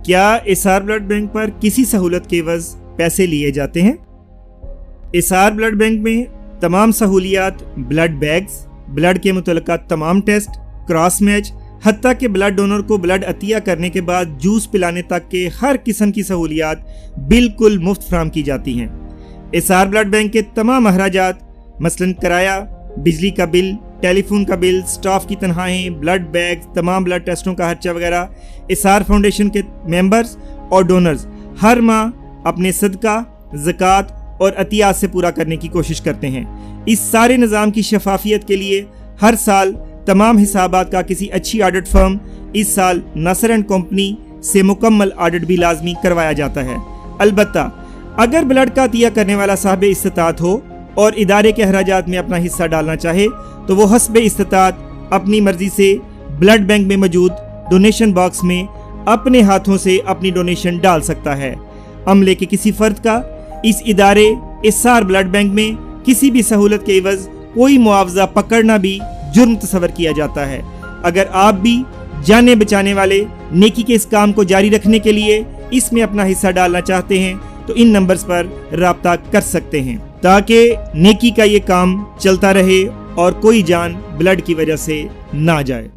کیا اسار blood bank پر کسی سہولت کے عوض پیسے لیے جاتے ہیں؟ اسار بلڈ بینک میں تمام سہولیات، بلڈ بیگز، بلڈ کے متعلقہ تمام ٹیسٹ، کراس میچ، حتیٰ کہ بلڈ ڈونر کو بلڈ عطیہ کرنے کے بعد جوس پلانے تک کے ہر قسم کی سہولیات بالکل مفت فراہم کی جاتی ہیں۔ اسار بلڈ بینک کے تمام اخراجات مثلاً کرایہ، بجلی کا بل، ٹیلی فون کا بل، سٹاف کی تنخواہیں، بلڈ بیگ، تمام بلڈ ٹیسٹوں کا خرچہ وغیرہ اسار فاؤنڈیشن کے ممبرز اور ڈونرز ہر ماہ اپنے صدقہ، زکوٰۃ اور عطیات سے پورا کرنے کی کوشش کرتے ہیں۔ اس سارے نظام کی شفافیت کے لیے ہر سال تمام حسابات کا کسی اچھی آڈٹ فرم، اس سال ناصر اینڈ کمپنی سے مکمل آڈٹ بھی لازمی کروایا جاتا ہے۔ البتہ اگر بلڈ کا عطیہ کرنے والا صاحب استطاعت ہو اور ادارے کے اخراجات میں اپنا حصہ ڈالنا چاہے تو وہ حسب استطاعت اپنی مرضی سے بلڈ بینک میں موجود ڈونیشن باکس میں اپنے ہاتھوں سے اپنی ڈونیشن ڈال سکتا ہے۔ عملے کے کسی فرد کا اس ادارے اسار بلڈ بینک میں کسی بھی سہولت کے عوض کوئی معاوضہ پکڑنا بھی جرم تصور کیا جاتا ہے۔ اگر آپ بھی جانیں بچانے والے نیکی کے اس کام کو جاری رکھنے کے لیے اس میں اپنا حصہ ڈالنا چاہتے ہیں تو ان نمبرز پر رابطہ کر سکتے ہیں تاکہ نیکی کا یہ کام چلتا رہے اور کوئی جان بلڈ کی وجہ سے نہ جائے۔